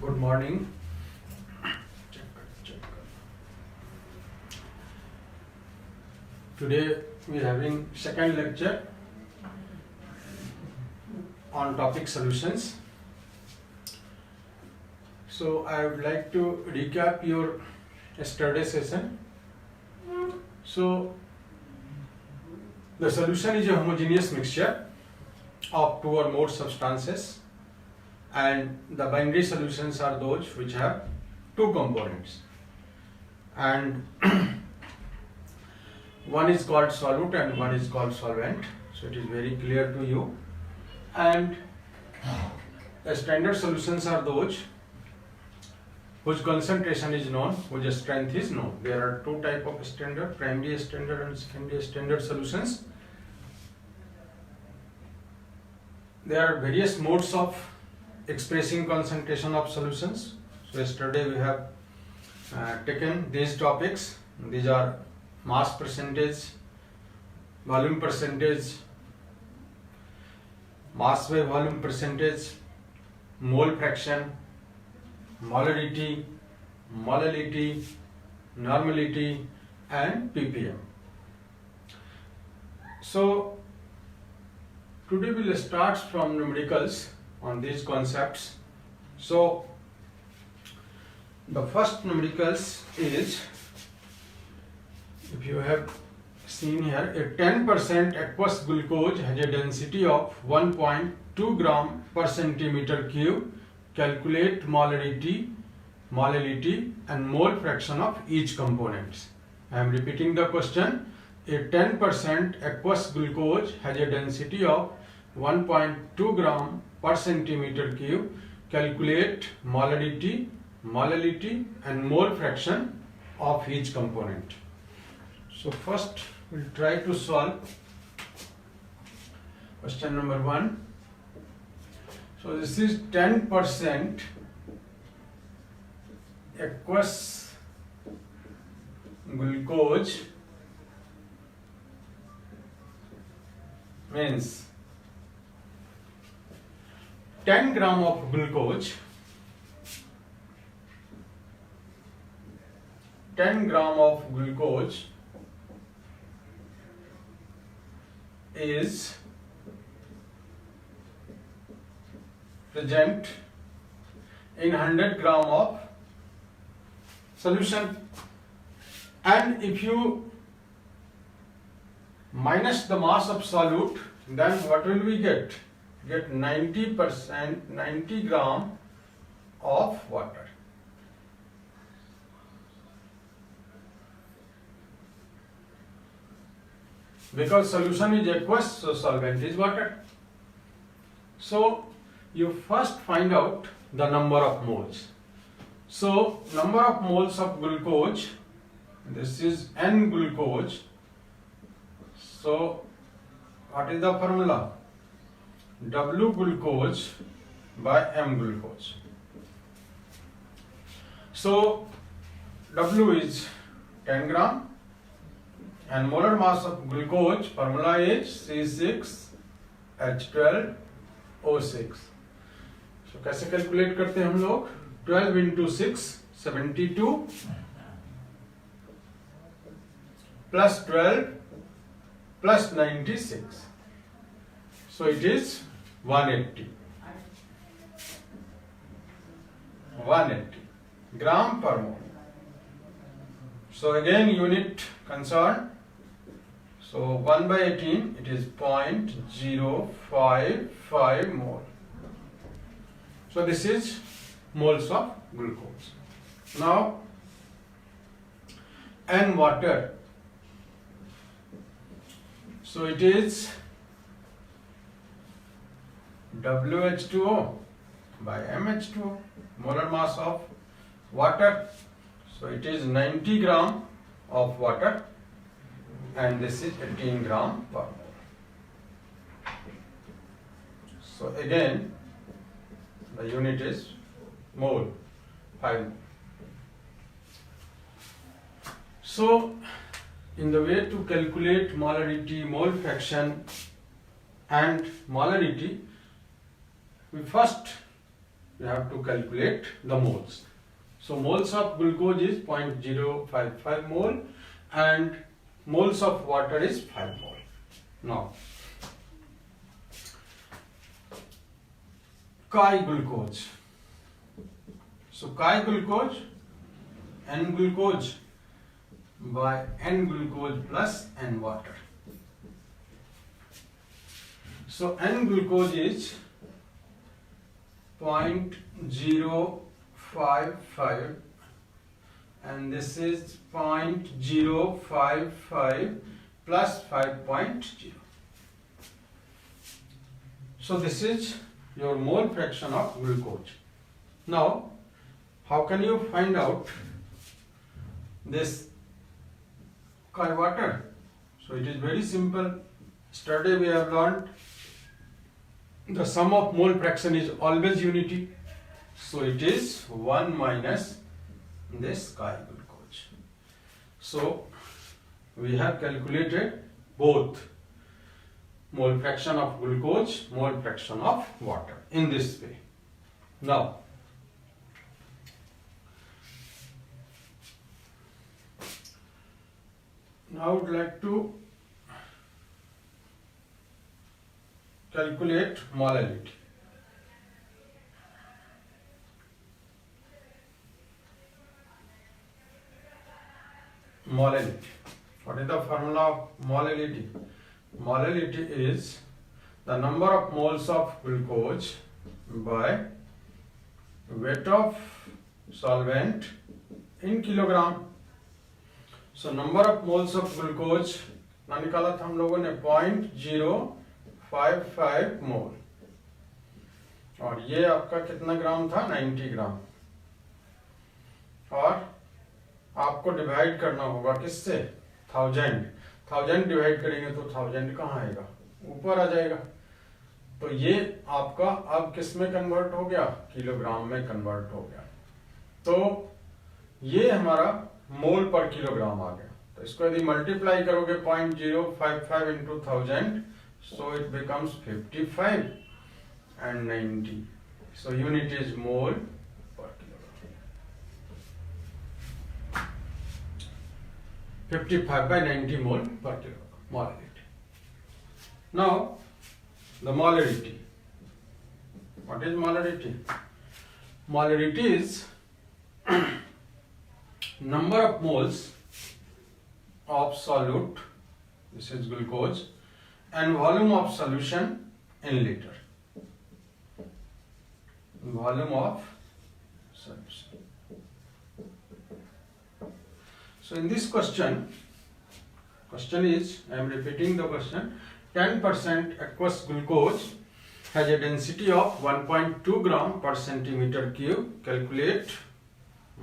Good morning. Today we are having second lecture on topic solutions. So I would like to recap your yesterday session. So the solution is a homogeneous mixture of two or more substances, and the binary solutions are those which have two components, and one is called solute and one is called solvent. So it is very clear to you. And the standard solutions are those whose concentration is known, whose strength is known. There are two types of standard: primary standard and secondary standard solutions. There are various modes of expressing concentration of solutions. So yesterday we have taken these topics. These are mass percentage, volume percentage, mass by volume percentage, mole fraction, molarity, molality, normality, and ppm. So today we will start from numericals on these concepts. So the first numericals is, if you have seen here, a 10% aqueous glucose has a density of 1.2 gram per centimeter cube. Calculate molarity, molality, and mole fraction of each components. I am repeating the question. A 10% aqueous glucose has a density of 1.2 gram per centimeter cube. Calculate molarity, molality, and mole fraction of each component. So first we'll try to solve question number 1. So this is 10% aqueous glucose means 10 gram of glucose, 10 gram of glucose is present in 100 gram of solution, and if you minus the mass of solute, then what will we get? Get 90%, 90 gram of water. Because solution is aqueous, so solvent is water. So you first find out the number of moles. So number of moles of glucose, this is N glucose. So what is the formula? W glucose by M glucose. So W is 10 gram and molar mass of glucose formula is C6H12O6. So कैसे calculate करते हैं हम लोग? 12 into 6 72 plus 12 plus 96. So it is 180 gram per mole. So again unit concern. So 1 by 18, it is 0.055 mole. So this is moles of glucose. Now N water. So it is WH2O by MH2O, molar mass of water. So it is 90 gram of water, and this is 18 gram per mole. So again the unit is mole, 5 mole. So in the way to calculate molarity, mole fraction and molarity, we first we have to calculate the moles. So moles of glucose is 0.055 mole and moles of water is 5 mole. Now chi glucose. So chi glucose, N glucose by N glucose plus N water. So N glucose is 0.055 and this is 0.055 plus 5.0. So this is your mole fraction of glucose. Now how can you find out this chi water? So it is very simple. Yesterday we have learned the sum of mole fraction is always unity. So it is 1 minus this chi glucose. So we have calculated both mole fraction of glucose, mole fraction of water in this way. Now I would like to calculate molality. Molality. What is the formula of molality? Molality is the number of moles of glucose by weight of solvent in kilogram. So number of moles of glucose ना निकाला था हम लोगों ने 0.055 मोल और ये आपका कितना ग्राम था 90 ग्राम और आपको डिवाइड करना होगा किससे 1000 डिवाइड करेंगे तो 1000 कहाँ आएगा ऊपर आ जाएगा तो ये आपका अब किस में कन्वर्ट हो गया किलोग्राम में कन्वर्ट हो गया तो ये हमारा मोल पर किलोग्राम आ गया तो इसको यदि मल्टीप्लाई करोगे 0.055 into 1000 so it becomes 55 and 90 so unit is mole per kilogram 55 by 90 mole per kilogram molality. Now the molarity. What is molarity? Molarity is number of moles of solute, this is glucose, and volume of solution in liter. Volume of solution. So in this question is, I am repeating the question, 10% aqueous glucose has a density of 1.2 gram per centimeter cube. Calculate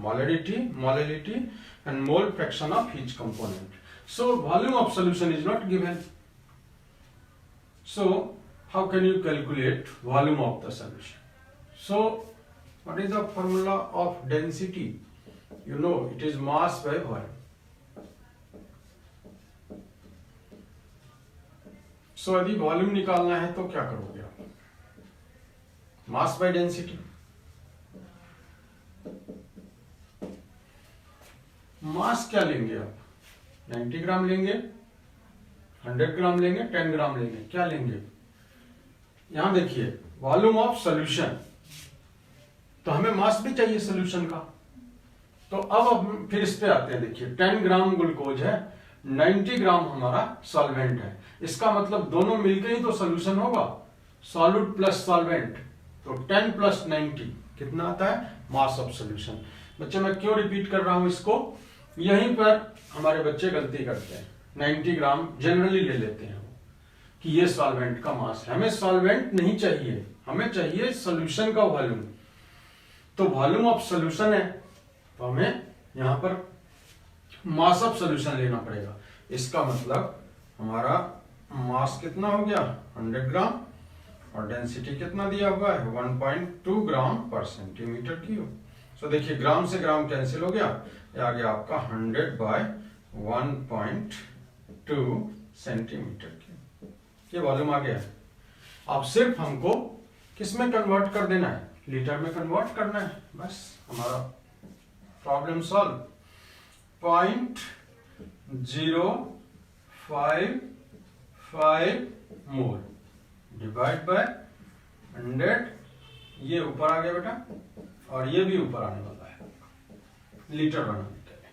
molality and mole fraction of each component. So volume of solution is not given. So how can you calculate volume of the solution? So what is the formula of density? You know it is mass by volume. So यदि volume निकालना है तो क्या करोगे आप mass by density mass क्या लेंगे आप 90 ग्राम लेंगे 100 ग्राम लेंगे 10 ग्राम लेंगे क्या लेंगे यहां देखिए वॉल्यूम ऑफ सॉल्यूशन तो हमें मास भी चाहिए सॉल्यूशन का तो अब फिर इस पे आते हैं देखिए 10 ग्राम ग्लूकोज है 90 ग्राम हमारा सॉल्वेंट है इसका मतलब दोनों मिलकर ही तो सॉल्यूशन होगा सॉल्यूट प्लस सॉल्वेंट तो 10 प्लस 90 कितना आता है मास ऑफ सॉल्यूशन बच्चे मैं क्यों रिपीट कर रहा हूं इसको यहीं पर हमारे बच्चे गलती करते हैं 90 ग्राम जनरली ले लेते हैं कि ये सॉल्वेंट का मास है हमें सॉल्वेंट नहीं चाहिए हमें चाहिए सॉल्यूशन का वॉल्यूम तो वॉल्यूम ऑफ सॉल्यूशन है तो हमें यहां पर मास ऑफ सॉल्यूशन लेना पड़ेगा इसका मतलब हमारा मास कितना हो गया 100 ग्राम और डेंसिटी कितना दिया हुआ है 1.2 ग्राम पर सेंटीमीटर क्यूब सो देखिए ग्राम से ग्राम कैंसिल हो गया ये आ गया आपका 100 बाय 1.2 सेंटीमीटर क्यूब ये वॉल्यूम आ गया अब सिर्फ हमको किस में कन्वर्ट कर देना है लीटर में कन्वर्ट करना है, बस हमारा problem solve. 0.055 mole divide by 100, ये ऊपर आ गया बेटा और ये भी ऊपर आने वाला है लीटर बनाने के लिए।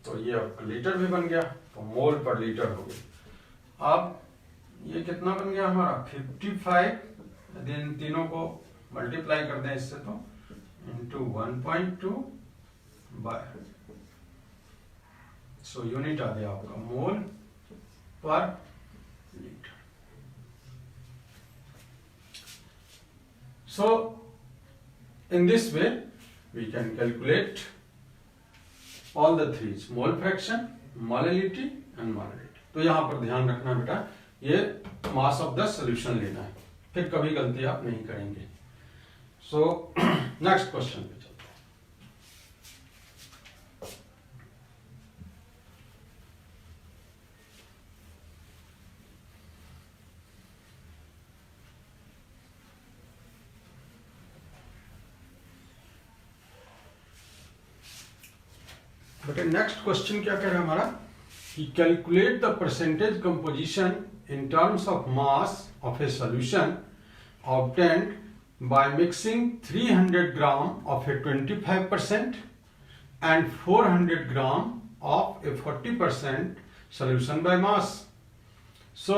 तो ये आपका लीटर भी बन गया, तो मोल पर लीटर हो गया। अब ये कितना बन गया हमारा 55, यदि इन तीनों को मल्टीप्लाई कर दें इससे तो इंटू 1.2 बाय, सो यूनिट आ गया आपका मोल पर litre. So in this way we can calculate all the three: mole fraction, molality and molarity. तो यहां पर ध्यान रखना बेटा, ये मास ऑफ द सॉल्यूशन लेना है, फिर कभी गलती आप नहीं करेंगे। सो नेक्स्ट क्वेश्चन पे चलते हैं। बेटा नेक्स्ट क्वेश्चन क्या कह रहा है हमारा कि calculate the percentage composition in terms of mass of a solution obtained by mixing 300 gram of a 25% and 400 gram of a 40% solution by mass. So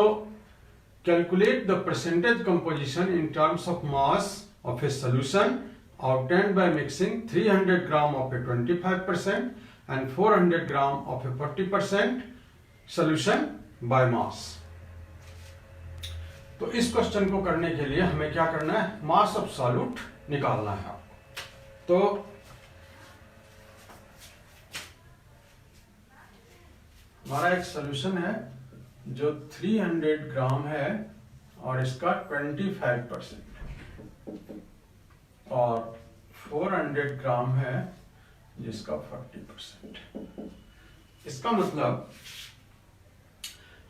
calculate the percentage composition in terms of mass of a solution obtained by mixing 300 gram of a 25% and 400 gram of a 40% solution by mass. तो इस question को करने के लिए हमें क्या करना है, मास ऑफ सॉल्यूट निकालना है आपको। तो हमारा एक सॉल्यूशन है जो 300 ग्राम है और इसका 25% और 400 ग्राम है जिसका 40%। इसका मतलब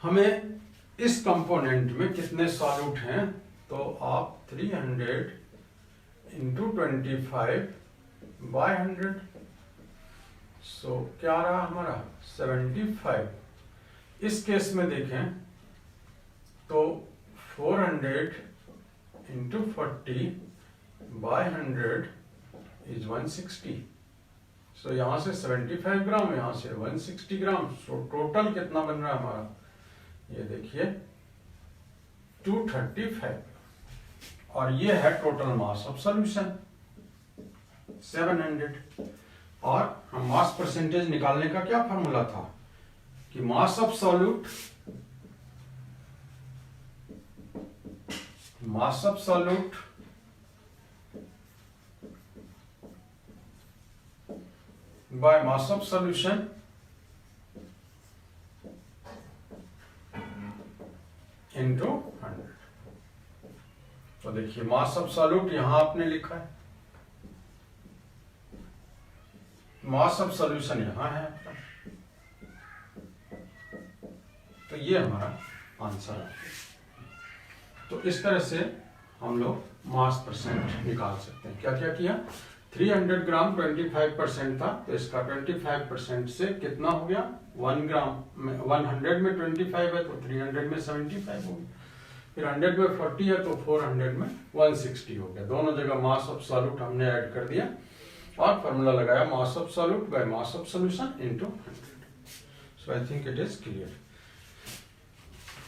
हमें इस कंपोनेंट में कितने सॉल्यूट हैं, तो आप 300 इंटू 25 बाय 100, सो क्या रहा हमारा 75। इस केस में देखें तो 400 इंटू 40 बाय 100 इज 160। सो यहां से 75 ग्राम, यहां से 160 ग्राम, सो टोटल कितना बन रहा है हमारा, ये देखिए 235, और ये है टोटल मास ऑफ सॉल्यूशन 700। और हम मास परसेंटेज निकालने का क्या फार्मूला था कि mass of solute by mass of solution into 100। तो देखिए मास ऑफ सॉल्यूट यहां आपने लिखा है, मास ऑफ सॉल्यूशन यहां है, तो ये हमारा आंसर है। तो इस तरह से हम लोग मास परसेंट निकाल सकते हैं। क्या क्या किया, 300 ग्राम 25% था, तो इसका 25% से कितना हो गया, 1 ग्राम में 100 में 25 है तो 300 में 75 हो गया, फिर 100 में 40 है तो 400 में 160 हो गया। दोनों जगह मास ऑफ सॉल्यूट हमने ऐड कर दिया और फॉर्मूला लगाया mass of solute by mass of solution into 100। So I think it is clear.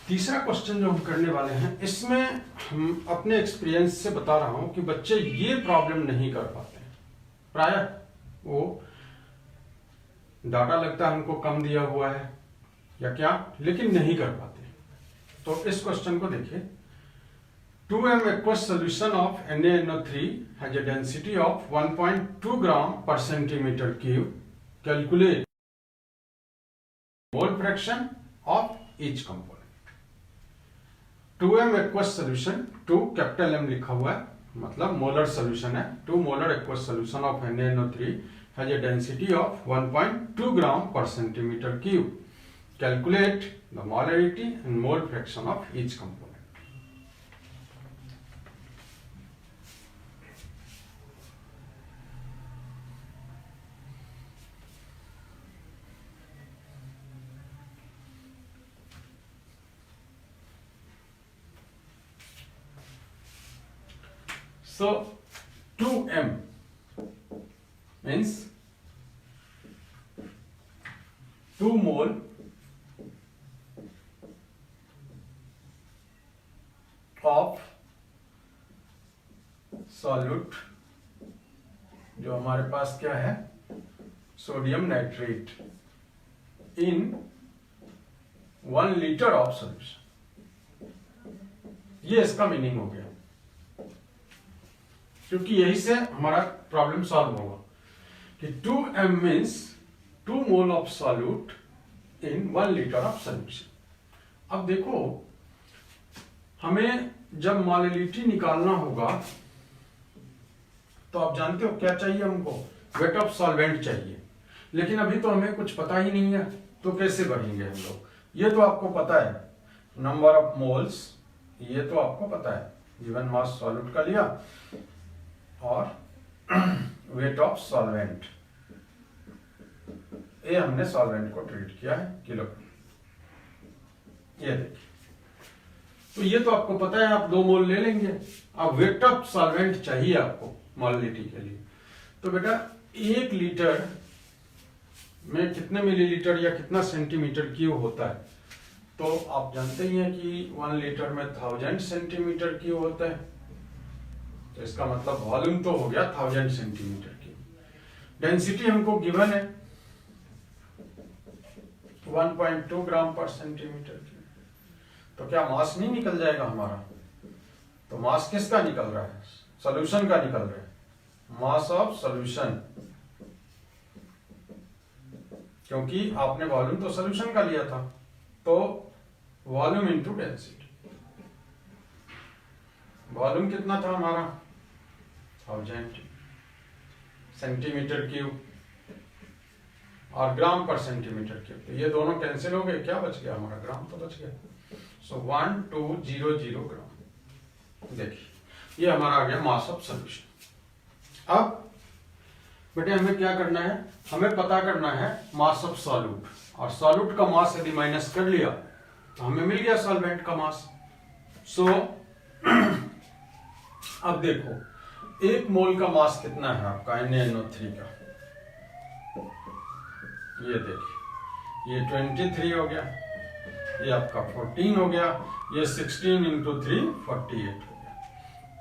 तीसरा क्वेश्चन जो हम करने वाले हैं, इसमें हम अपने एक्सपीरियंस से बता रहा हूं कि बच्चे ये प्रॉब्लम नहीं कर पाते, प्रायः वो डाटा लगता है हमको कम दिया हुआ है या क्या, लेकिन नहीं कर पाते। तो इस क्वेश्चन को देखिए, 2m aqueous solution of NaNO3 has a density of 1.2 gram per centimeter cube. Calculate mole fraction of each component. 2m aqueous solution, 2 capital M लिखा हुआ है, मतलब मोलर सोल्यूशन है। 2 molar aqueous solution of NaNO3 has a density of 1.2 gram per centimeter cube. Calculate the molarity and mole fraction of each component. So 2m means 2 mole of solute, जो हमारे पास क्या है, sodium nitrate, in 1 litre of solution. ये इसका meaning हो गया, क्योंकि यही से हमारा प्रॉब्लम सॉल्व होगा कि 2m means 2 mole of solute in 1 litre of solution. अब देखो, हमें जब मोलिलिटी निकालना होगा तो आप जानते हो क्या चाहिए हमको, वेट ऑफ सॉल्वेंट चाहिए। लेकिन अभी तो हमें कुछ पता ही नहीं है, तो कैसे भरेंगे हम लोग? ये तो आपको पता है, नंबर ऑफ मोल्स, ये तो आपको पता है, गिवन मास सॉल्यूट का लिया और वेट ऑफ सॉल्वेंट, ये हमने सॉल्वेंट को ट्रीट किया है किलो। ये देखिए, तो ये तो आपको पता है, आप 2 मोल ले लेंगे। अब वेट ऑफ सॉल्वेंट चाहिए आपको मोलिलिटी के लिए, तो बेटा 1 लीटर में कितने मिलीलीटर या कितना सेंटीमीटर क्यूब होता है? तो आप जानते ही हैं कि 1 लीटर में 1000 सेंटीमीटर क्यूब होता है, तो इसका मतलब वॉल्यूम तो हो गया 1000 सेंटीमीटर क्यूब। डेंसिटी हमको गिवन है 1.2 ग्राम पर सेंटीमीटर क्यूब, तो क्या मास नहीं निकल जाएगा हमारा? तो मास किसका निकल रहा है? सॉल्यूशन का निकल रहा है, मास ऑफ सॉल्यूशन, क्योंकि आपने वॉल्यूम तो सॉल्यूशन का लिया था, तो वॉल्यूम इनटू डेंसिटी। वॉल्यूम कितना था हमारा? 1000 सेंटीमीटर क्यूब, और ग्राम पर सेंटीमीटर क्यूब, तो ये दोनों कैंसिल हो गए, क्या बच गया हमारा? ग्राम तो बच गया। सो 1200 ग्राम। देखिए, ये हमारा आ गया मास ऑफ सॉल्यूशन। अब बेटे हमें क्या करना है? हमें पता करना है मास ऑफ सॉल्यूट, और सॉल्यूट का मास यदि माइनस कर लिया तो हमें मिल गया सॉल्वेंट का मास। सो अब देखो, 1 मोल का मास कितना है आपका NaNO3 का? ये देखिए, ये 23 हो गया, ये आपका 14 हो गया, ये 16 इंटू 3 48 हो गया,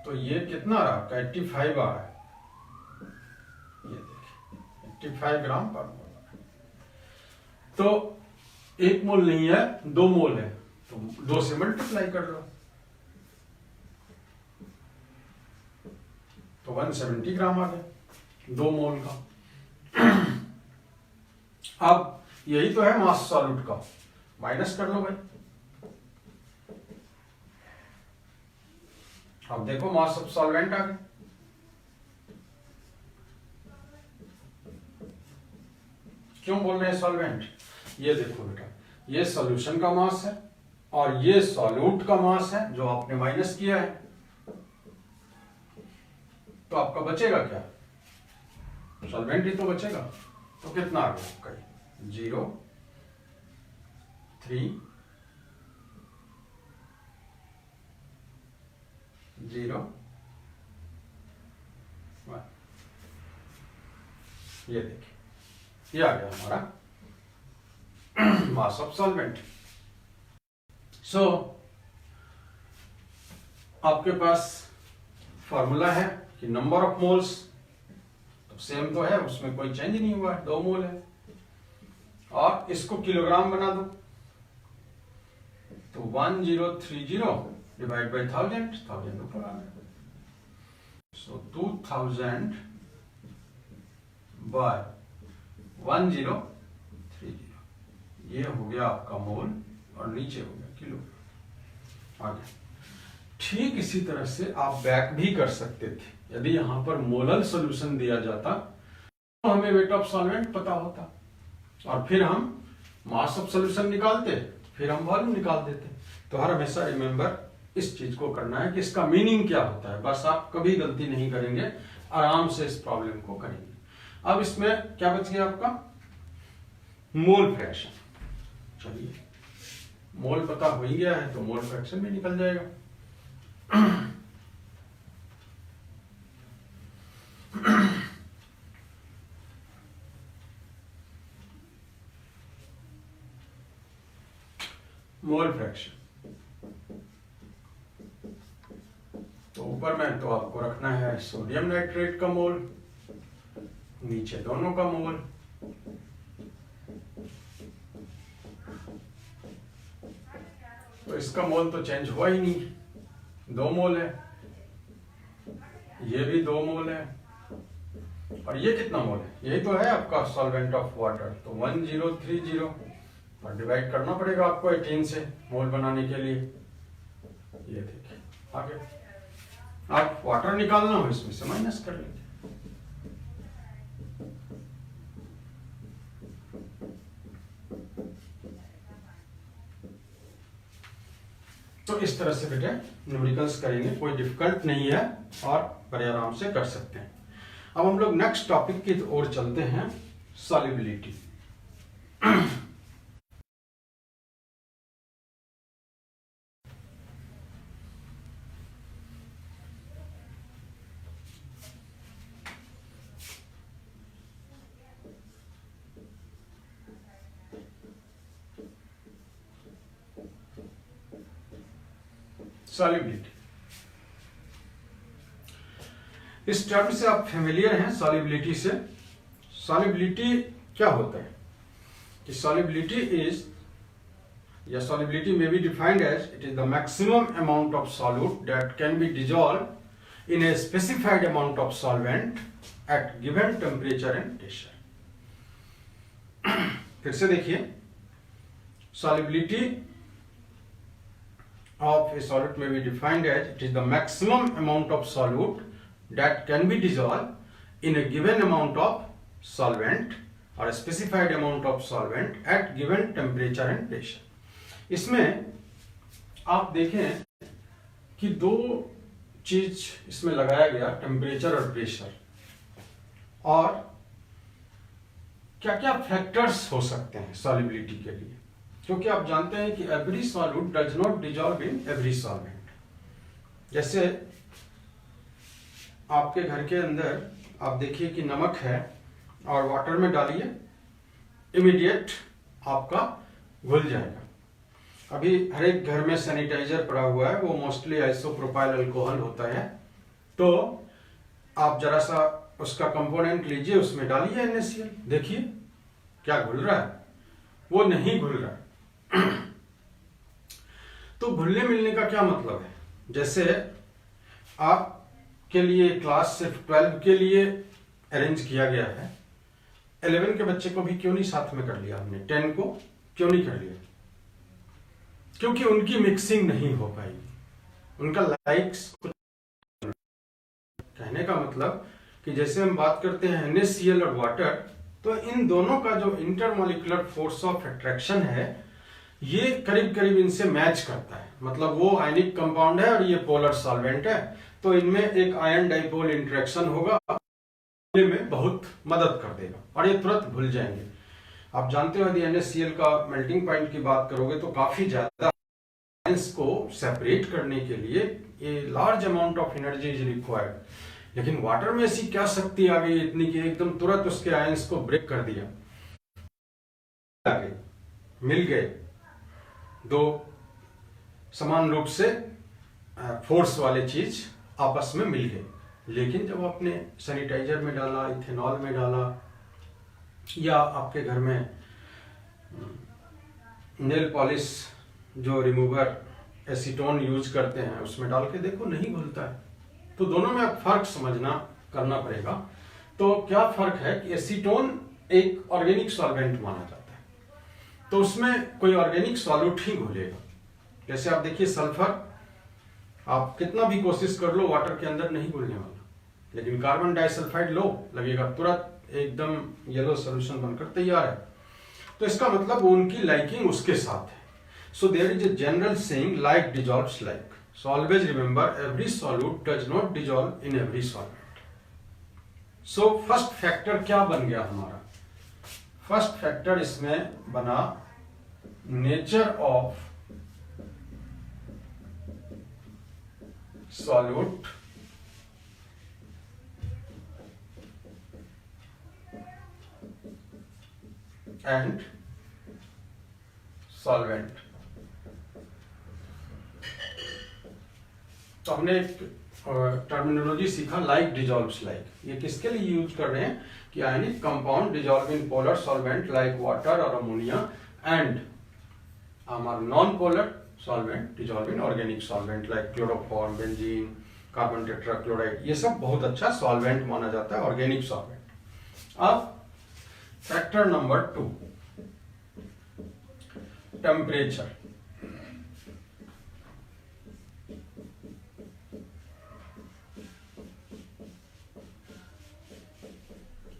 तो ये कितना रहा आपका? 85 आ रहा है। ये देखिए 85 ग्राम पर मोल। तो 1 मोल नहीं है, 2 मोल है, तो 2 से मल्टीप्लाई कर लो, तो 170 ग्राम आ गया 2 मोल का। अब यही तो है मास सॉल्यूट का, माइनस कर लो भाई। अब देखो मास ऑफ सॉल्वेंट आ गया। क्यों बोल रहे हैं सॉल्वेंट? ये देखो बेटा, ये सॉल्यूशन का मास है और ये सॉल्यूट का मास है जो आपने माइनस किया है, तो आपका बचेगा क्या? सॉल्वेंट ही तो बचेगा। तो कितना आ गया आपका? 0 3 0 1। ये देखिए, ये आ गया हमारा मास ऑफ सॉल्वेंट। सो आपके पास फॉर्मूला है कि नंबर ऑफ मोल्स तो सेम तो है, उसमें कोई चेंज नहीं हुआ है, 2 मोल है, और इसको किलोग्राम बना दो, तो 1030 डिवाइड बाई 1000 ऊपर आ गया, सो 2000 बाय 1030, ये हो गया आपका मोल और नीचे हो गया किलो। आगे ठीक इसी तरह से आप बैक भी कर सकते थे। यदि यहां पर मोलर सॉल्यूशन दिया जाता तो हमें वेट ऑफ सॉल्वेंट पता होता, और फिर हम मास ऑफ सॉल्यूशन निकालते, फिर हम वॉल्यूम निकाल देते। तो हर हमेशा रिमेंबर इस चीज को करना है कि इसका मीनिंग क्या होता है, बस आप कभी गलती नहीं करेंगे, आराम से इस प्रॉब्लम को करेंगे। अब इसमें क्या बच गया आपका? Mole fraction. चलिए, मोल पता हो ही गया है तो मोल फ्रैक्शन भी निकल जाएगा। Mole fraction. तो ऊपर में तो आपको रखना है सोडियम नाइट्रेट का मोल, नीचे दोनों का मोल। तो इसका मोल तो चेंज हुआ ही नहीं, 2 मोल है, ये भी 2 मोल है, और ये कितना मोल है? यही तो है आपका सॉल्वेंट ऑफ वाटर। तो 1030 और डिवाइड करना पड़ेगा आपको 18 से मोल बनाने के लिए। ये देखिए आगे आप वाटर निकालना हो इसमें से माइनस कर लेंगे। तो इस तरह से बेटे न्यूमेरिकल्स करेंगे, कोई डिफिकल्ट नहीं है और बड़े आराम से कर सकते हैं। अब हम लोग नेक्स्ट टॉपिक की ओर चलते हैं, सॉल्युबिलिटी। सॉल्युबिलिटी, इस टर्म से आप फेमिलियर हैं सॉल्युबिलिटी से। सॉल्युबिलिटी क्या होता है कि सॉल्युबिलिटी इज, या solubility may be defined as it is the maximum amount of solute that can be dissolved in a specified amount of solvent at given temperature and pressure. फिर से देखिए, solubility of a solute may be defined as it is the maximum amount of solute that can be dissolved in a given amount of solvent or a specified amount of solvent at given temperature and pressure. इसमें आप देखें कि 2 चीज इसमें लगाया गया, temperature और pressure, और क्या क्या फैक्टर्स हो सकते हैं सॉल्युबिलिटी के लिए, क्योंकि आप जानते हैं कि every solute does not dissolve in every solvent. जैसे आपके घर के अंदर आप देखिए कि नमक है और वाटर में डालिए, इमीडिएट आपका घुल जाएगा। अभी हर एक घर में सैनिटाइजर पड़ा हुआ है, वो मोस्टली आइसोप्रोपाइल अल्कोहल होता है। तो आप जरा सा उसका कंपोनेंट लीजिए, उसमें डालिए NaCl, देखिए क्या घुल रहा है? वो नहीं घुल रहा है। तो घुलने मिलने का क्या मतलब है? जैसे आपके लिए क्लास सिर्फ 12 के लिए अरेंज किया गया है, 11 के बच्चे को भी क्यों नहीं साथ में कर लिया हमने, 10 को क्यों नहीं कर लिया? क्योंकि उनकी मिक्सिंग नहीं हो पाएगी, उनका लाइक्स। कहने का मतलब कि जैसे हम बात करते हैं NaCl और वाटर, तो इन दोनों का जो इंटरमोलिकुलर फोर्स ऑफ अट्रैक्शन है, ये करीब करीब इनसे मैच करता है। मतलब वो आयनिक कंपाउंड है और ये पोलर सॉल्वेंट है, तो इनमें एक आयन डाइपोल इंटरेक्शन होगा, में बहुत मदद कर देगा और ये तुरंत भूल जाएंगे। आप जानते हो यदि NaCl का मेल्टिंग पॉइंट की बात करोगे तो काफी ज्यादा आयंस को सेपरेट करने के लिए ये large amount of energy is required. लेकिन वाटर में ऐसी क्या शक्ति आ गई इतनी कि एकदम तुरंत उसके आयंस को ब्रेक कर दिया, मिल गए, 2 समान रूप से फोर्स वाले चीज आपस में मिल गए। लेकिन जब आपने सैनिटाइजर में डाला, इथेनॉल में डाला, या आपके घर में नेल पॉलिश जो रिमूवर एसीटोन यूज करते हैं उसमें डाल के देखो, नहीं घुलता है। तो दोनों में आप फर्क समझना करना पड़ेगा। तो क्या फर्क है कि एसीटोन एक ऑर्गेनिक सॉल्वेंट माना जाता है, तो उसमें कोई ऑर्गेनिक सॉल्यूट ही घुलेगा। जैसे आप देखिए सल्फर, आप कितना भी कोशिश कर लो वाटर के अंदर नहीं घुलने वाला, लेकिन कार्बन डाइसल्फाइड लो, लगेगा तुरंत एकदम येलो सोल्यूशन बनकर तैयार है। तो इसका मतलब उनकी लाइकिंग उसके साथ है। So there is a general saying like dissolves like. So always remember every solute does not dissolve in every solvent. So first factor क्या बन गया हमारा? फर्स्ट फैक्टर इसमें बना nature of solute and solvent। तो हमने एक टर्मिनोलॉजी सीखा लाइक डिजॉल्व्स लाइक। ये किसके लिए यूज कर रहे हैं कि ionic compound dissolve in polar solvent like water और अमोनिया एंड हमारा non polar solvent dissolve in organic solvent like chloroform, benzene, carbon tetrachloride. ये सब बहुत अच्छा सॉल्वेंट माना जाता है, ऑर्गेनिक सॉल्वेंट। अब factor number 2, temperature.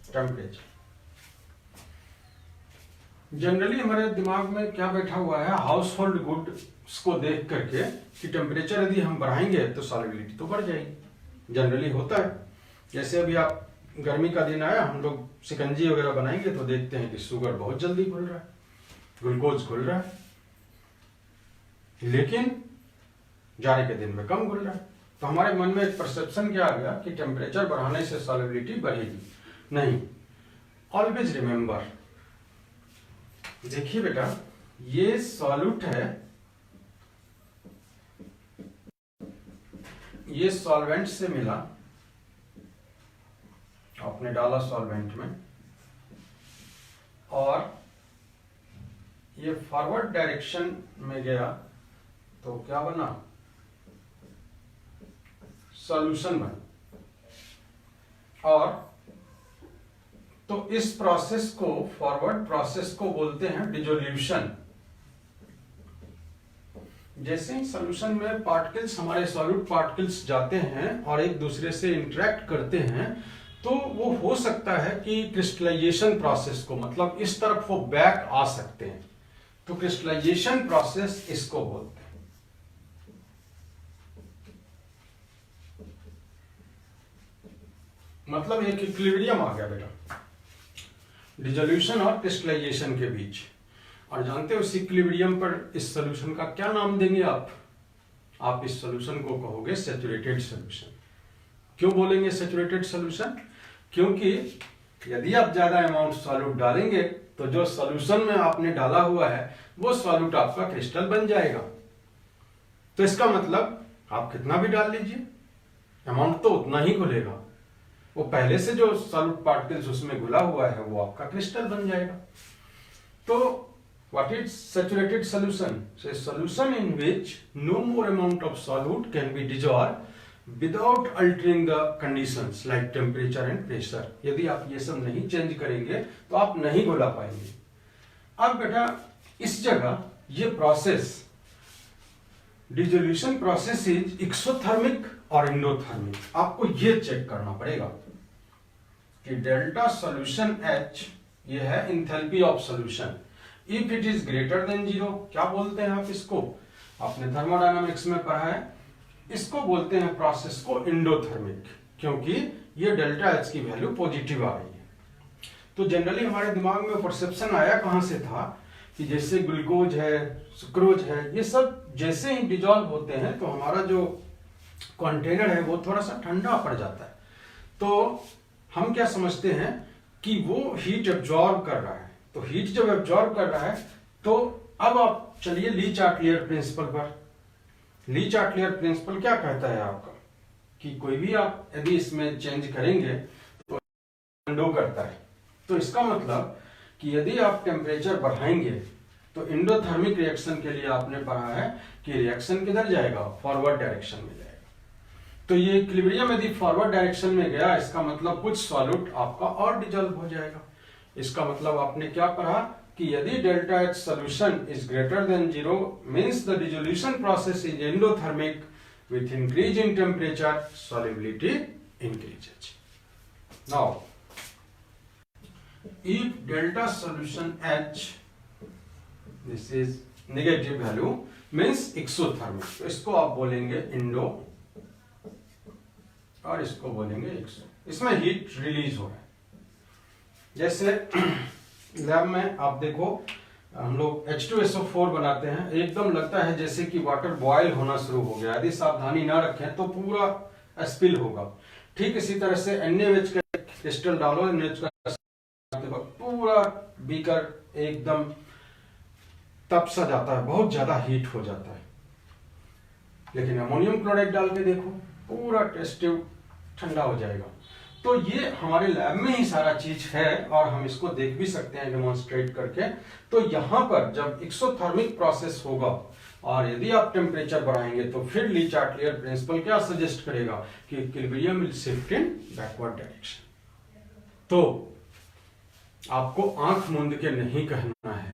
Temperature generally हमारे दिमाग में क्या बैठा हुआ है, हाउस होल्ड गुड्स को देख करके कि टेम्परेचर यदि हम बढ़ाएंगे तो सॉल्युबिलिटी तो बढ़ जाएगी। जनरली होता है, जैसे अभी आप गर्मी का दिन आया, हम लोग शिकंजी वगैरह बनाएंगे तो देखते हैं कि शुगर बहुत जल्दी घुल रहा है, ग्लूकोज घुल रहा है, लेकिन जाड़े के दिन में कम घुल रहा है। तो हमारे मन में एक परसेप्शन क्या आ गया कि टेम्परेचर बढ़ाने से सॉल्युबिलिटी बढ़ेगी। नहीं, ऑलवेज रिमेंबर, देखिए बेटा, ये सॉल्यूट है, ये सॉल्वेंट से मिला, आपने डाला सॉल्वेंट में, और ये फॉरवर्ड डायरेक्शन में गया तो क्या बना, सॉल्यूशन बना। और तो इस प्रोसेस को, फॉरवर्ड प्रोसेस को बोलते हैं डिसोल्यूशन। जैसे ही सॉल्यूशन में पार्टिकल्स, हमारे सॉल्यूट पार्टिकल्स जाते हैं और एक दूसरे से इंटरेक्ट करते हैं, तो वो हो सकता है कि क्रिस्टलाइजेशन प्रोसेस को, मतलब इस तरफ वो बैक आ सकते हैं, तो क्रिस्टलाइजेशन प्रोसेस इसको बोलते हैं। मतलब एक इक्विलिब्रियम आ गया बेटा डिसोल्यूशन और क्रिस्टलाइजेशन के बीच। और जानते हो इस इक्विलिब्रियम पर इस सॉल्यूशन का क्या नाम देंगे आप इस सॉल्यूशन को कहोगे सैचुरेटेड सॉल्यूशन। क्यों बोलेंगे सैचुरेटेड सॉल्यूशन? क्योंकि यदि आप ज्यादा अमाउंट सॉल्यूट डालेंगे तो जो सॉल्यूशन में आपने डाला हुआ है वो सॉल्यूट आपका क्रिस्टल बन जाएगा। तो इसका मतलब आप कितना भी डाल लीजिए, अमाउंट तो उतना ही घुलेगा, वो पहले से जो सॉल्यूट पार्टिकल्स उसमें घुला हुआ है वो आपका क्रिस्टल बन जाएगा। तो what is saturated solution? So solution in which no more amount of solute can be dissolve without altering the conditions like temperature and pressure. यदि आप ये सब नहीं चेंज करेंगे तो आप नहीं घुला पाएंगे। अब बेटा इस जगह ये process, dissolution process is exothermic और एंडोथर्मिक। आपको ये चेक करना पड़ेगा कि डेल्टा सॉल्यूशन H ये है enthalpy of solution. If it is greater than 0, क्या बोलते हैं आप इसको? आपने थर्मोडायनामिक्स में पढ़ा है, इसको बोलते हैं प्रोसेस को एंडोथर्मिक, क्योंकि ये डेल्टा H की वैल्यू पॉजिटिव आ रही है। तो जनरली हमारे दिमाग में परसेप्शन आया कहां से था कि जैसे ग्लूकोज है, सुक्रोज है, ये सब जैसे ही डिजॉल्व होते हैं तो हमारा जो कंटेनर है वो थोड़ा सा ठंडा पड़ जाता है। तो हम क्या समझते हैं कि वो हीट एब्जॉर्ब कर रहा है। तो हीट जब एब्जॉर्ब कर रहा है तो अब आप चलिए ली चार्टलियर प्रिंसिपल पर। ली चार्टलियर प्रिंसिपल क्या कहता है आपका कि कोई भी आप यदि इसमें चेंज करेंगे तो अंडो करता है। तो इसका मतलब कि यदि आप टेम्परेचर बढ़ाएंगे तो एंडोथर्मिक रिएक्शन के लिए आपने पढ़ा है कि रिएक्शन किधर जाएगा, फॉरवर्ड डायरेक्शन में जाएगा। तो ये इक्विलिब्रियम यदि फॉरवर्ड डायरेक्शन में गया, इसका मतलब कुछ सॉल्यूट आपका और डिजॉल्व हो जाएगा। इसका मतलब आपने क्या पढ़ा कि यदि delta H solution is greater than 0 means the dissolution process is endothermic with increase in temperature solubility increases. Now if delta solution H this is negative value means exothermic, तो इसको आप बोलेंगे इंडो और इसको बोलेंगे एक्सो। इसमें हीट रिलीज हो रहा है। जैसे लैब में आप देखो हम लोग H2SO4 बनाते हैं, एकदम लगता है जैसे कि वाटर बॉयल होना शुरू हो गया। यदि सावधानी ना रखें तो पूरा स्पिल होगा। ठीक इसी तरह से NaOH का क्रिस्टल डालो, NaOH का पूरा बीकर एकदम तप सा जाता है, बहुत ज्यादा हीट हो जाता है। लेकिन अमोनियम क्लोराइड डाल के देखो, पूरा टेस्ट ट्यूब ठंडा हो जाएगा। तो ये हमारे लैब में ही सारा चीज है और हम इसको देख भी सकते हैं डेमोन्स्ट्रेट करके। तो यहाँ पर जब एक्सोथर्मिक प्रोसेस होगा और यदि आप टेम्परेचर बढ़ाएंगे तो फिर ली चार्टियर प्रिंसिपल क्या सजेस्ट करेगा कि equilibrium will shift in backward direction. तो आपको आंख मूंद के नहीं कहना है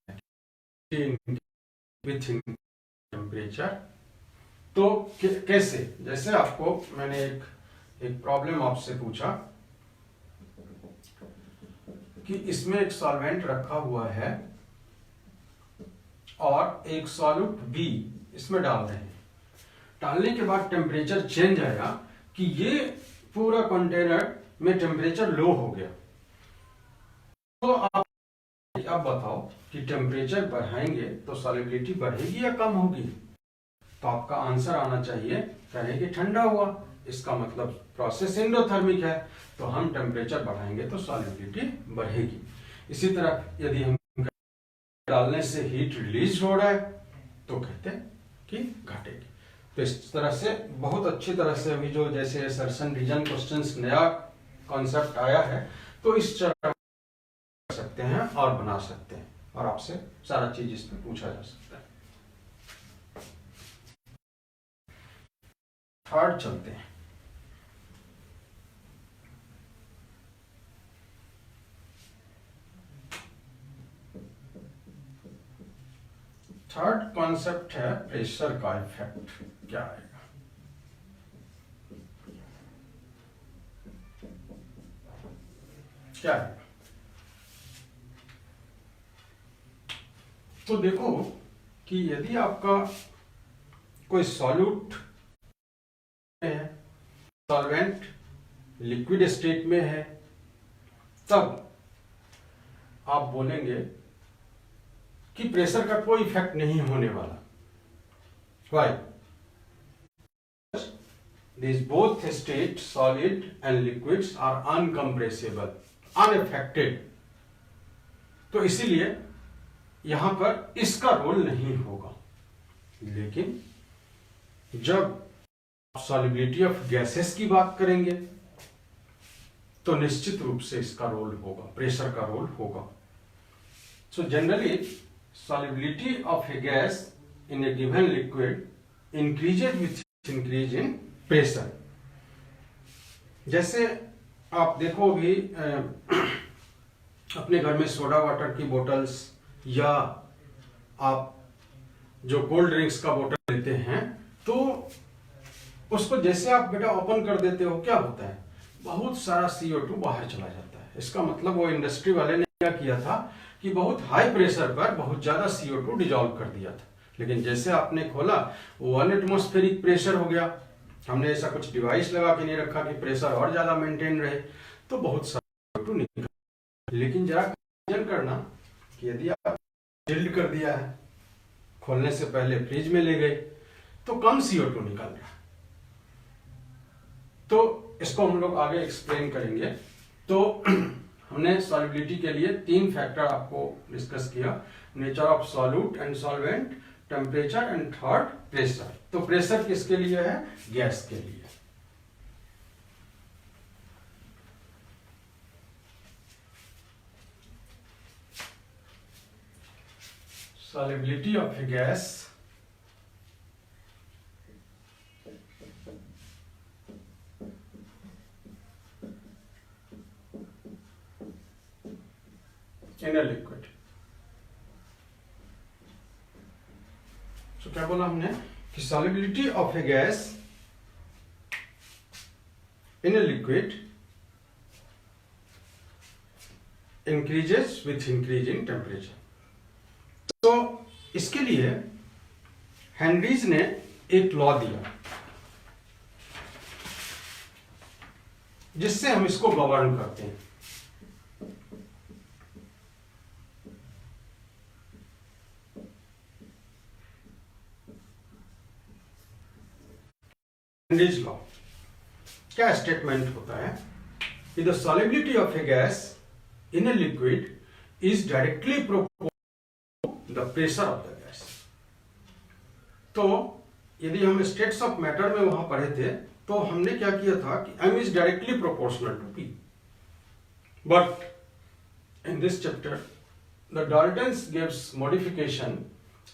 विथ टेम्परेचर। तो कैसे, जैसे आपको मैंने एक प्रॉब्लम आपसे पूछा कि इसमें एक सॉल्वेंट रखा हुआ है और एक सॉल्यूट बी इसमें डाल रहे हैं। डालने के बाद टेम्परेचर चेंज आया कि ये पूरा कंटेनर में टेम्परेचर लो हो गया। तो आप अब बताओ कि टेम्परेचर बढ़ाएंगे तो सॉल्युबिलिटी बढ़ेगी या कम होगी? तो आपका आंसर आना चाहिए कहे कि ठंडा हुआ, इसका मतलब प्रोसेस एंडोथर्मिक है, तो हम टेम्परेचर बढ़ाएंगे तो सॉल्युबिलिटी बढ़ेगी। इसी तरह यदि हम डालने से हीट रिलीज हो रहा है तो कहते हैं कि घटेगी। तो इस तरह से बहुत अच्छी तरह से अभी जो जैसे सर्सन रीजन क्वेश्चंस नया कॉन्सेप्ट आया है तो इस तरह कर सकते हैं और बना सकते हैं और आपसे सारा चीज इसमें पूछा जा सकता है। थर्ड चलते हैं। थर्ड कॉन्सेप्ट है प्रेशर का इफेक्ट क्या आएगा। क्या है? तो देखो कि यदि आपका कोई सॉल्यूट है, सॉल्वेंट लिक्विड स्टेट में है, तब आप बोलेंगे कि प्रेशर का कोई इफेक्ट नहीं होने वाला। Why? These both state, solid and liquids, are uncompressible, unaffected. तो इसीलिए यहां पर इसका रोल नहीं होगा। लेकिन जब सॉल्युबिलिटी ऑफ गैसेस की बात करेंगे तो निश्चित रूप से इसका रोल होगा, प्रेशर का रोल होगा। So generally solubility of a gas in a given liquid increases with increase in pressure। जैसे आप देखो भी अपने घर में सोडा वाटर की बोतल्स या आप जो कोल्ड ड्रिंक्स का बोतल लेते हैं तो उसको जैसे आप बेटा ओपन कर देते हो क्या होता है, बहुत सारा CO2 बाहर चला जाता है। इसका मतलब वो इंडस्ट्री वाले ने क्या किया था कि बहुत हाई प्रेशर पर बहुत ज्यादा CO2 डिजॉल्व कर दिया था। लेकिन जैसे आपने खोला वो 1 एटमॉस्फेरिक प्रेशर हो गया। हमने ऐसा कुछ डिवाइस लगा के नहीं रखा कि प्रेशर और ज्यादा मेंटेन रहे, तो बहुत सारा CO2 निकल। लेकिन जरा इमेजिन करना कि यदि आप चिल्ड कर दिया है, खोलने से पहले फ्रिज में ले गए तो कम CO2 निकल रहा है। तो इसको हम लोग आगे एक्सप्लेन करेंगे। तो हमने सॉल्युबिलिटी के लिए 3 फैक्टर आपको डिस्कस किया, nature of solute and solvent, temperature and third pressure. तो प्रेशर किसके लिए है? गैस के लिए। solubility of a gas in a liquid। तो क्या बोला हमने कि solubility of a gas in a liquid increases with increase in temperature। तो इसके लिए हेनरीज ने एक लॉ दिया जिससे हम इसको गवर्न करते हैं। हेनरीज लॉ क्या स्टेटमेंट होता है कि the solubility of A gas in a liquid is directly proportional the pressure of the gas. तो यदि हम स्टेट्स ऑफ मैटर में वहां पढ़े थे तो हमने क्या किया था कि m is directly proportional to p, but in this chapter the Dalton's gives modification,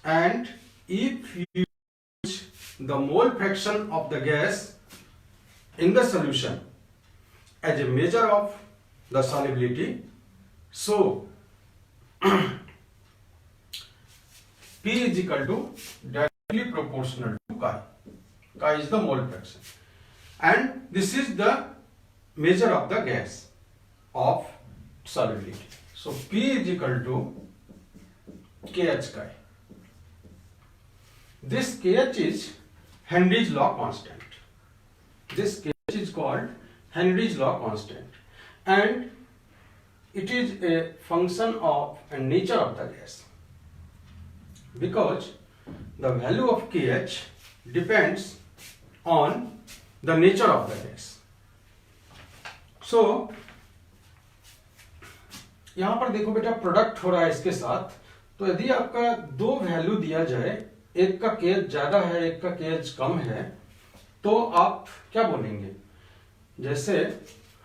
and if you use the mole fraction of the gas in the solution as a measure of the solubility, so P is equal to directly proportional to chi. Chi is the mole fraction, and this is the measure of the gas of solubility. So P is equal to KH chi. This KH is Henry's law constant. This KH is called Henry's law constant, and it is a function of a nature of the gas, because the value of KH depends on the nature of the gas. So यहां पर देखो बेटा, product हो रहा है इसके साथ, तो यदि आपका दो वैल्यू दिया जाए, एक का KH ज्यादा है, एक का KH कम है, तो आप क्या बोलेंगे? जैसे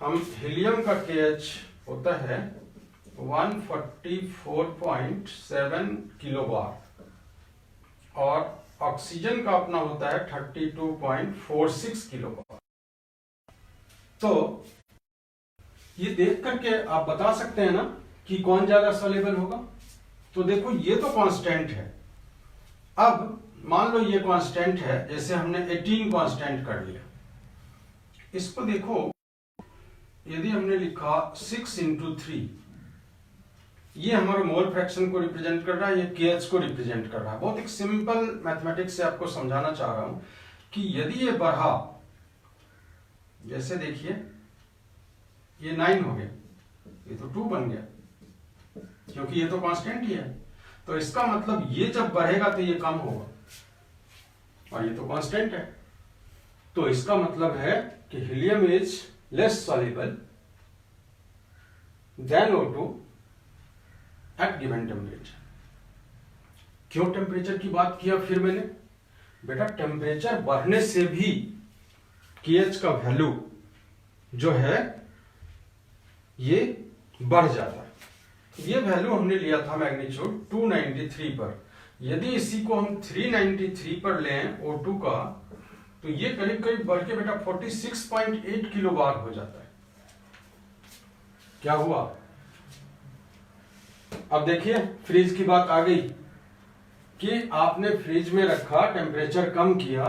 हम हीलियम का KH होता है 144.7 किलोवाट और ऑक्सीजन का अपना होता है 32.46 किलोवाट। तो ये देख करके आप बता सकते हैं ना कि कौन ज्यादा सॉल्युबल होगा। तो देखो ये तो कांस्टेंट है, अब मान लो ये कांस्टेंट है, जैसे हमने 18 कांस्टेंट कर लिया, इसको देखो यदि हमने लिखा 6 × 3, ये हमारे मोल फ्रैक्शन को रिप्रेजेंट कर रहा है, ये KH को रिप्रेजेंट कर रहा है। बहुत एक सिंपल मैथमेटिक्स से आपको समझाना चाह रहा हूं कि यदि ये बढ़ा, जैसे देखिए ये 9 हो गया, ये तो 2 बन गया, क्योंकि ये तो कांस्टेंट ही है। तो इसका मतलब ये जब बढ़ेगा तो ये कम होगा, और ये तो कांस्टेंट है। तो इसका मतलब है कि helium is less soluble than O2 at given temperature. क्यों टेम्परेचर की बात किया फिर मैंने? बेटा टेम्परेचर बढ़ने से भी KH का वैल्यू जो है ये बढ़ जाता है। ये वैल्यू हमने लिया था मैग्नीट्यूड 293 पर। यदि इसी को हम 393 पर लें O2 का, तो ये करीब करीब बढ़ के बेटा 46.8 किलोवाट हो जाता है। क्या हुआ? अब देखिए फ्रीज की बात आ गई कि आपने फ्रिज में रखा, टेम्परेचर कम किया,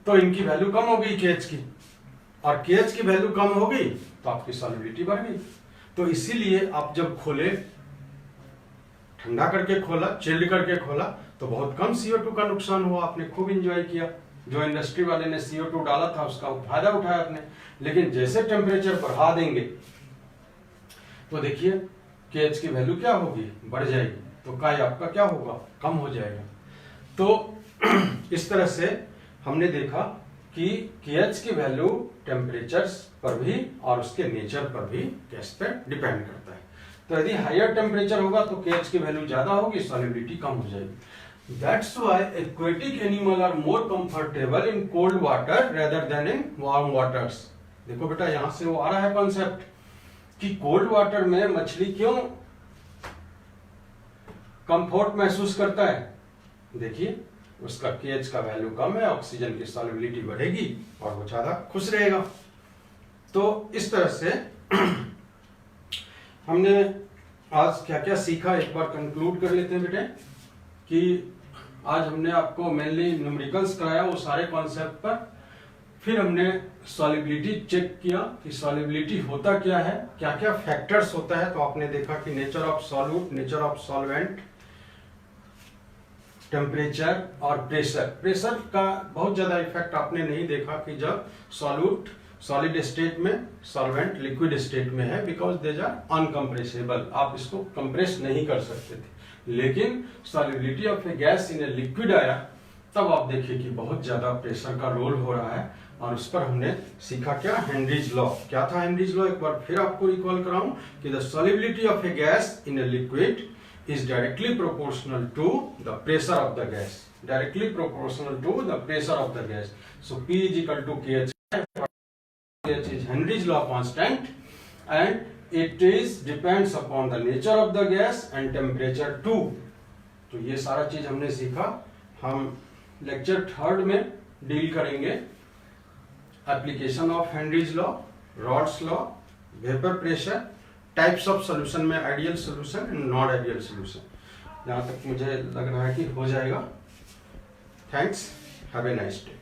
तो इनकी वैल्यू कम हो गई KH की, और KH की वैल्यू कम हो गई तो आपकी सॉल्युबिलिटी बढ़ गई। तो इसीलिए आप जब खोले, ठंडा करके खोला, चिल्ड करके खोला, तो बहुत कम CO2 का नुकसान हुआ, आपने खूब एंजॉय किया। जो इंडस्ट्री वाले ने CO2 डाला था उसका फायदा उठाया आपने। लेकिन जैसे टेम्परेचर बढ़ा देंगे तो देखिए KH की वैल्यू क्या होगी? बढ़ जाएगी, तो काय आपका क्या होगा? कम हो जाएगा। तो इस तरह से हमने देखा कि KH की वैल्यू टेम्परेचर पर भी और उसके नेचर पर भी गैस पर डिपेंड करता है। तो यदि हायर टेम्परेचर होगा तो KH की वैल्यू ज्यादा होगी, सॉल्युबिलिटी कम हो जाएगी। That's why aquatic animal are more comfortable in cold water rather than in warm waters. देखो बेटा यहां से वो आ रहा है कॉन्सेप्ट कि कोल्ड वाटर में मछली क्यों कंफर्ट महसूस करता है। देखिए उसका KH का वैल्यू कम है, ऑक्सीजन की सॉल्युबिलिटी बढ़ेगी और वो ज्यादा खुश रहेगा। तो इस तरह से हमने आज क्या क्या सीखा, एक बार कंक्लूड कर लेते हैं बेटे। कि आज हमने आपको मेनली न्यूमेरिकल्स कराया, वो सारे कॉन्सेप्ट पर। फिर हमने सॉल्युबिलिटी चेक किया कि सॉल्युबिलिटी होता क्या है, क्या क्या फैक्टर्स होता है। तो आपने देखा कि nature of solute, nature of solvent, temperature और प्रेशर। प्रेशर का बहुत ज्यादा इफेक्ट आपने नहीं देखा कि जब सॉल्यूट सॉलिड स्टेट में, सॉल्वेंट लिक्विड स्टेट में है, बिकॉज देज आर अनकंप्रेसेबल, आप इसको कंप्रेस नहीं कर सकते थे। लेकिन solubility of A gas in a liquid आया, तब आप देखिए कि बहुत ज्यादा प्रेशर का रोल हो रहा है। और उस पर हमने सीखा क्या? Henry's law. क्या था हेनरीज लॉ? एक बार फिर आपको रिकॉल कराऊं कि the solubility of A gas in a liquid is directly proportional to the pressure of the gas. Directly proportional to the pressure of the gas. So P is equal to KH. KH is Henry's law constant, and it is depends upon the nature of the gas and temperature too. तो ये सारा चीज हमने सीखा. हम lecture 3 में deal करेंगे application of Henry's law, Raoult's law, vapour pressure, types of solution में ideal solution and non ideal solution. जहाँ तक मुझे लग रहा है कि हो जाएगा. Thanks, have a nice day.